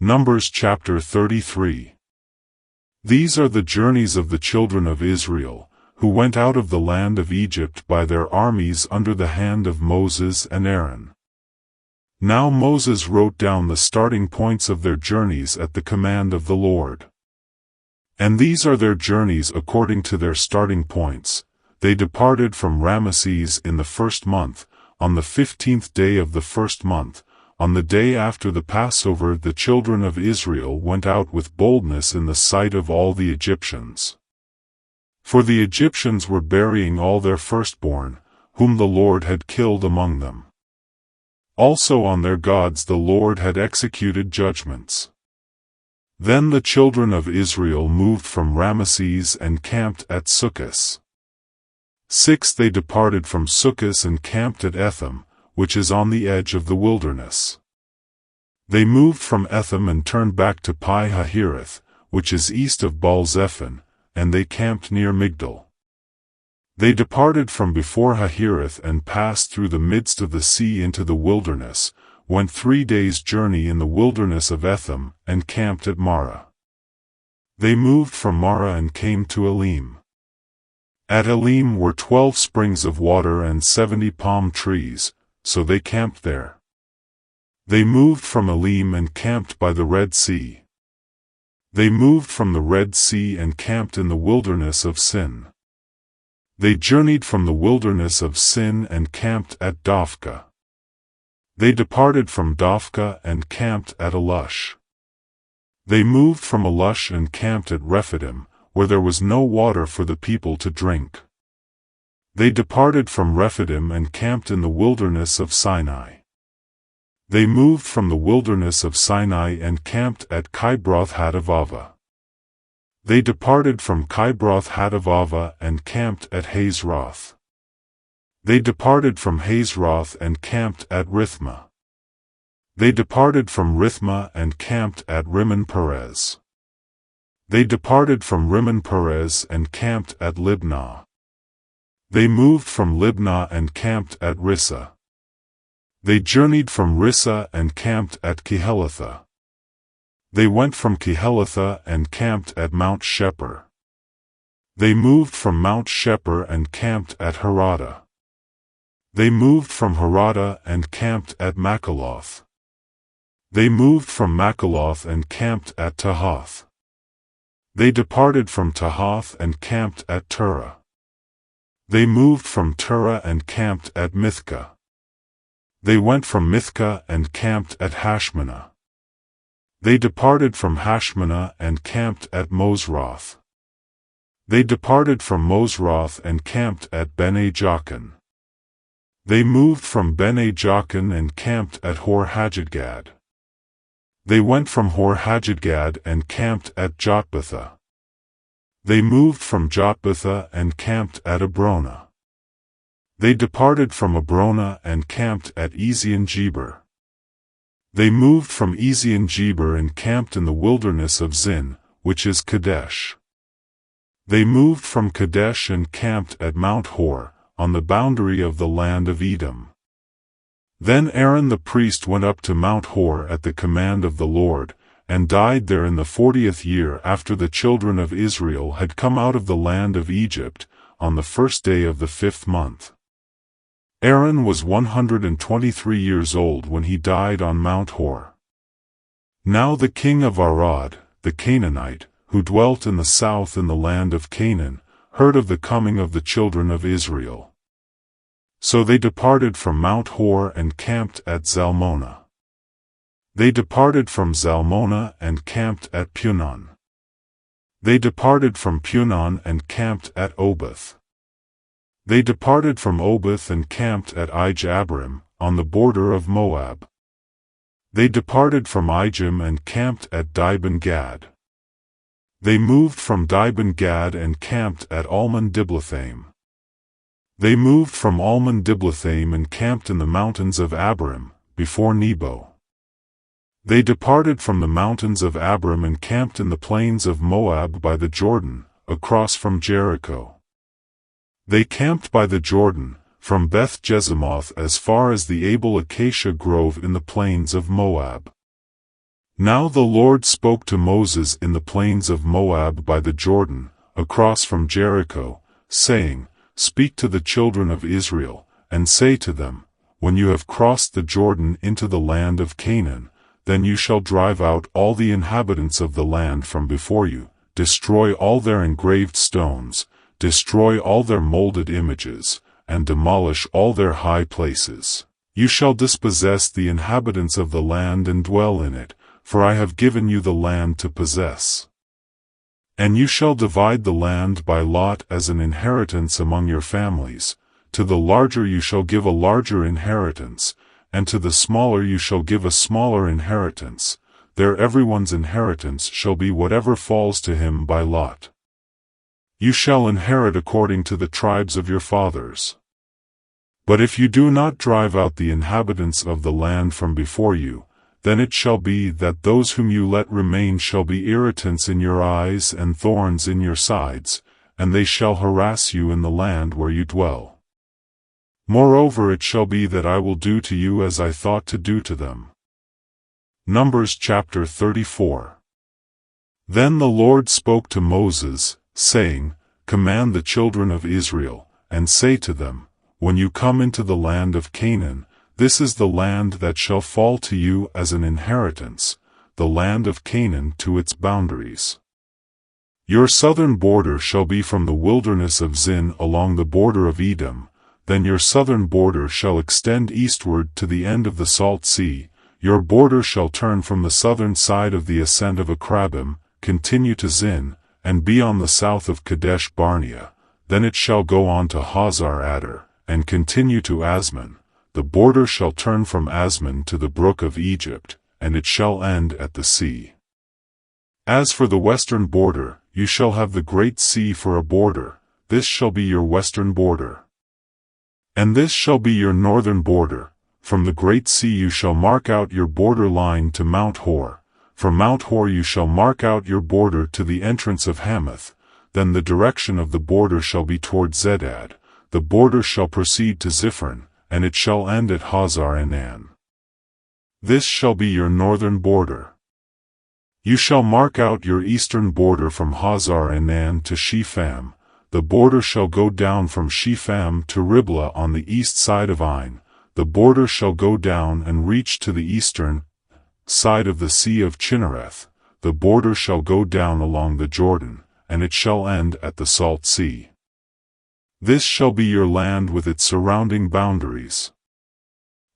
Numbers chapter 33. These are the journeys of the children of Israel, who went out of the land of Egypt by their armies under the hand of Moses and Aaron. Now Moses wrote down the starting points of their journeys at the command of the Lord. And these are their journeys according to their starting points. They departed from Ramesses in the first month, on the 15th day of the first month. On the day after the Passover the children of Israel went out with boldness in the sight of all the Egyptians. For the Egyptians were burying all their firstborn, whom the Lord had killed among them. Also on their gods the Lord had executed judgments. Then the children of Israel moved from Ramesses and camped at Succos. 6. They departed from Succos and camped at Etham, which is on the edge of the wilderness. They moved from Etham and turned back to Pi-Hahiroth, which is east of Baal-zephon, and they camped near Migdal. They departed from before Hahiroth and passed through the midst of the sea into the wilderness, went 3 days' journey in the wilderness of Etham, and camped at Marah. They moved from Marah and came to Elim. At Elim were 12 springs of water and 70 palm trees, so they camped there. They moved from Elim and camped by the Red Sea. They moved from the Red Sea and camped in the wilderness of Sin. They journeyed from the wilderness of Sin and camped at Dophkah. They departed from Dophkah and camped at Alush. They moved from Alush and camped at Rephidim, where there was no water for the people to drink. They departed from Rephidim and camped in the wilderness of Sinai. They moved from the wilderness of Sinai and camped at Kibroth-Hattaavah. They departed from Kibroth-Hattaavah and camped at Hazeroth. They departed from Hazeroth and camped at Rithmah. They departed from Rithmah and camped at Rimmon-Perez. They departed from Rimmon-Perez and camped at Libnah. They moved from Libnah and camped at Rissah. They journeyed from Rissah and camped at Kehelatha. They went from Kehelatha and camped at Mount Sheper. They moved from Mount Sheper and camped at Harada. They moved from Harada and camped at Makaloth. They moved from Makaloth and camped at Tahath. They departed from Tahath and camped at Turah. They moved from Turah and camped at Mithkah. They went from Mithkah and camped at Hashmanah. They departed from Hashmanah and camped at Mosroth. They departed from Mosroth and camped at Bene-Jaakan. They moved from Bene-Jaakan and camped at Hor-Haggidgad. They went from Hor-Haggidgad and camped at Jotbathah. They moved from Jotbathah and camped at Abrona. They departed from Abrona and camped at Ezion-Geber. They moved from Ezion-Geber and camped in the wilderness of Zin, which is Kadesh. They moved from Kadesh and camped at Mount Hor, on the boundary of the land of Edom. Then Aaron the priest went up to Mount Hor at the command of the Lord, and died there in the 40th year after the children of Israel had come out of the land of Egypt, on the first day of the 5th month. Aaron was 123 years old when he died on Mount Hor. Now the king of Arad, the Canaanite, who dwelt in the south in the land of Canaan, heard of the coming of the children of Israel. So they departed from Mount Hor and camped at Zalmonah. They departed from Zalmonah and camped at Punon. They departed from Punon and camped at Oboth. They departed from Oboth and camped at Ijabrim, on the border of Moab. They departed from Ijim and camped at Dibon-Gad. They moved from Dibon-Gad and camped at Almon-Diblathaim. They moved from Almon-Diblathaim and camped in the mountains of Abarim, before Nebo. They departed from the mountains of Abarim and camped in the plains of Moab by the Jordan, across from Jericho. They camped by the Jordan, from Beth-Jesimoth as far as the Abel Acacia Grove in the plains of Moab. Now the Lord spoke to Moses in the plains of Moab by the Jordan, across from Jericho, saying, Speak to the children of Israel, and say to them, When you have crossed the Jordan into the land of Canaan, then you shall drive out all the inhabitants of the land from before you, destroy all their engraved stones, destroy all their molded images, and demolish all their high places. You shall dispossess the inhabitants of the land and dwell in it, for I have given you the land to possess. And you shall divide the land by lot as an inheritance among your families. To the larger you shall give a larger inheritance, and to the smaller you shall give a smaller inheritance. There everyone's inheritance shall be whatever falls to him by lot. You shall inherit according to the tribes of your fathers. But if you do not drive out the inhabitants of the land from before you, then it shall be that those whom you let remain shall be irritants in your eyes and thorns in your sides, and they shall harass you in the land where you dwell. Moreover it shall be that I will do to you as I thought to do to them. Numbers chapter 34. Then the Lord spoke to Moses, saying, Command the children of Israel, and say to them, When you come into the land of Canaan, this is the land that shall fall to you as an inheritance, the land of Canaan to its boundaries. Your southern border shall be from the wilderness of Zin along the border of Edom, then your southern border shall extend eastward to the end of the Salt Sea, your border shall turn from the southern side of the ascent of Akrabim, continue to Zin, and be on the south of Kadesh Barnea, then it shall go on to Hazar Adar, and continue to Asman. The border shall turn from Asman to the brook of Egypt, and it shall end at the sea. As for the western border, you shall have the great sea for a border, this shall be your western border. And this shall be your northern border, from the great sea you shall mark out your border line to Mount Hor, from Mount Hor you shall mark out your border to the entrance of Hamath, then the direction of the border shall be toward Zedad, the border shall proceed to Ziphron, and it shall end at Hazar Enan. This shall be your northern border. You shall mark out your eastern border from Hazar Enan to Shepham, the border shall go down from Shepham to Riblah on the east side of Ain, the border shall go down and reach to the eastern side of the Sea of Chinnereth, the border shall go down along the Jordan, and it shall end at the Salt Sea. This shall be your land with its surrounding boundaries.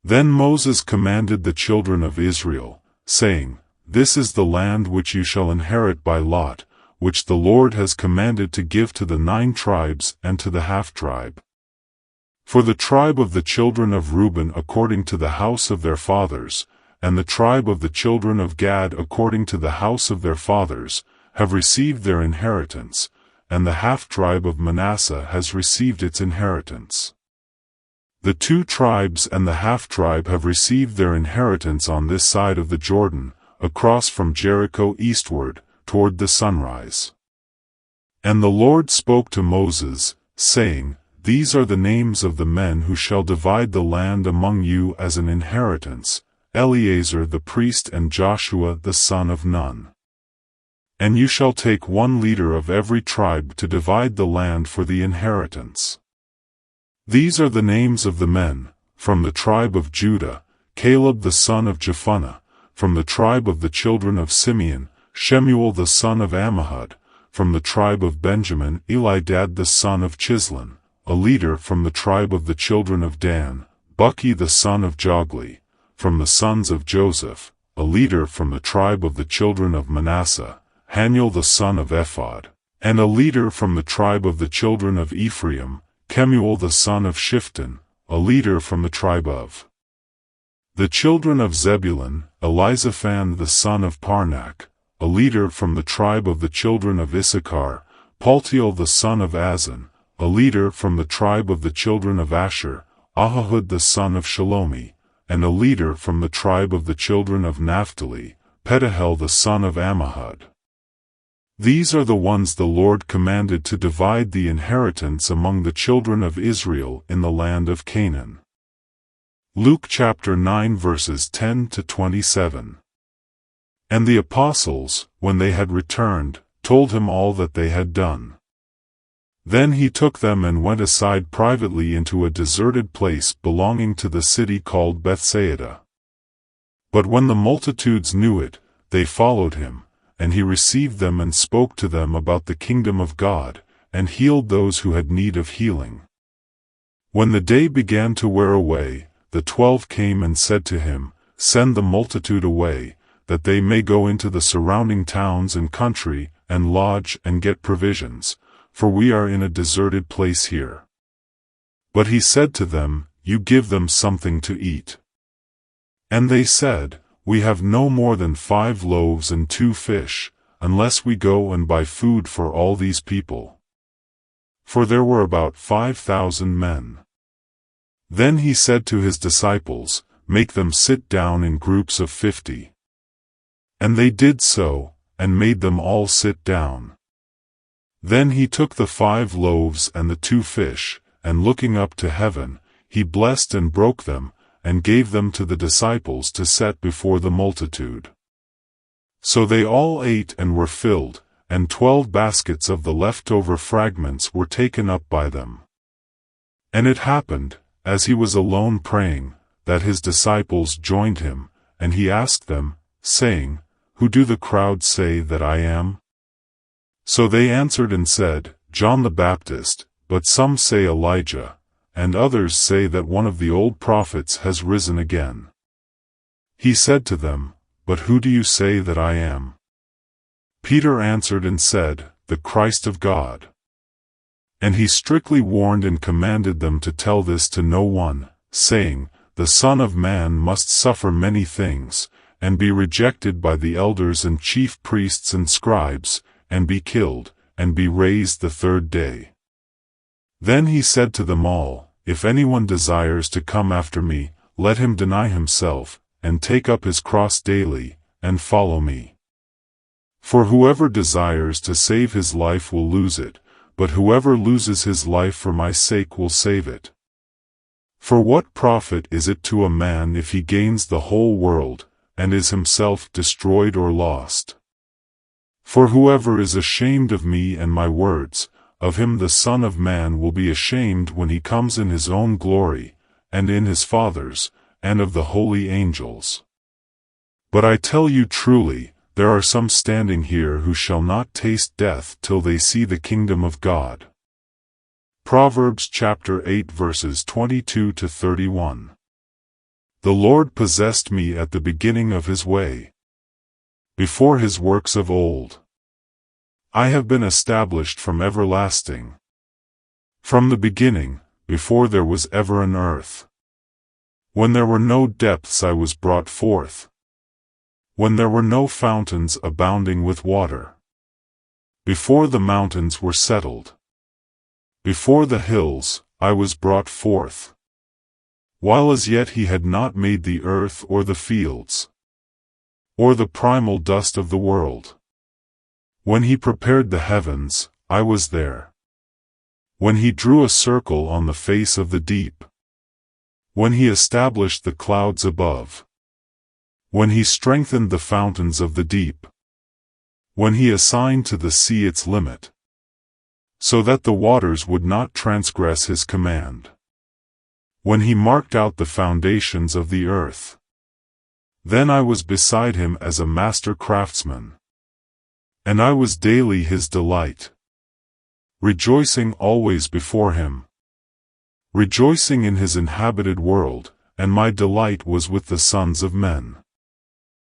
Then Moses commanded the children of Israel, saying, This is the land which you shall inherit by lot, which the Lord has commanded to give to the 9 tribes and to the half-tribe. For the tribe of the children of Reuben according to the house of their fathers, and the tribe of the children of Gad according to the house of their fathers, have received their inheritance, and the half-tribe of Manasseh has received its inheritance. The 2 tribes and the half-tribe have received their inheritance on this side of the Jordan, across from Jericho eastward, toward the sunrise. And the Lord spoke to Moses, saying, These are the names of the men who shall divide the land among you as an inheritance, Eleazar the priest and Joshua the son of Nun. And you shall take 1 leader of every tribe to divide the land for the inheritance. These are the names of the men, from the tribe of Judah, Caleb the son of Jephunneh, from the tribe of the children of Simeon, Shemuel the son of Ammihud, from the tribe of Benjamin, Elidad the son of Chislon, a leader from the tribe of the children of Dan, Buki the son of Jogli, from the sons of Joseph, a leader from the tribe of the children of Manasseh, Haniel the son of Ephod, and a leader from the tribe of the children of Ephraim, Kemuel the son of Shifton, a leader from the tribe of the children of Zebulun, Elizaphan the son of Parnak, a leader from the tribe of the children of Issachar, Paltiel the son of Azan, a leader from the tribe of the children of Asher, Ahihud the son of Shalomi, and a leader from the tribe of the children of Naphtali, Pedahel the son of Ammihud. These are the ones the Lord commanded to divide the inheritance among the children of Israel in the land of Canaan. Luke chapter 9 verses 10 to 27. And the apostles, when they had returned, told him all that they had done. Then he took them and went aside privately into a deserted place belonging to the city called Bethsaida. But when the multitudes knew it, they followed him, and he received them and spoke to them about the kingdom of God, and healed those who had need of healing. When the day began to wear away, the 12 came and said to him, "Send the multitude away, that they may go into the surrounding towns and country, and lodge and get provisions, for we are in a deserted place here." But he said to them, "You give them something to eat." And they said, "We have no more than 5 loaves and 2 fish, unless we go and buy food for all these people." For there were about 5,000 men. Then he said to his disciples, "Make them sit down in groups of 50. And they did so, and made them all sit down. Then he took the 5 loaves and the 2 fish, and looking up to heaven, he blessed and broke them, and gave them to the disciples to set before the multitude. So they all ate and were filled, and 12 baskets of the leftover fragments were taken up by them. And it happened, as he was alone praying, that his disciples joined him, and he asked them, saying, "Who do the crowd say that I am?" So they answered and said, "John the Baptist, but some say Elijah, and others say that one of the old prophets has risen again." He said to them, "But who do you say that I am?" Peter answered and said, "The Christ of God." And he strictly warned and commanded them to tell this to no one, saying, "The Son of Man must suffer many things, and be rejected by the elders and chief priests and scribes, and be killed, and be raised the 3rd day." Then he said to them all, "If anyone desires to come after me, let him deny himself, and take up his cross daily, and follow me. For whoever desires to save his life will lose it, but whoever loses his life for my sake will save it. For what profit is it to a man if he gains the whole world, and is himself destroyed or lost? For whoever is ashamed of me and my words, of him the Son of Man will be ashamed when he comes in his own glory, and in his Father's, and of the holy angels. But I tell you truly, there are some standing here who shall not taste death till they see the kingdom of God." Proverbs chapter 8 verses 22 to 31. The Lord possessed me at the beginning of his way, before his works of old. I have been established from everlasting. From the beginning, before there was ever an earth. When there were no depths I was brought forth. When there were no fountains abounding with water. Before the mountains were settled. Before the hills, I was brought forth. While as yet he had not made the earth or the fields, or the primal dust of the world. When he prepared the heavens, I was there. When he drew a circle on the face of the deep. When he established the clouds above. When he strengthened the fountains of the deep. When he assigned to the sea its limit, so that the waters would not transgress his command. When he marked out the foundations of the earth. Then I was beside him as a master craftsman. And I was daily his delight. Rejoicing always before him. Rejoicing in his inhabited world, and my delight was with the sons of men.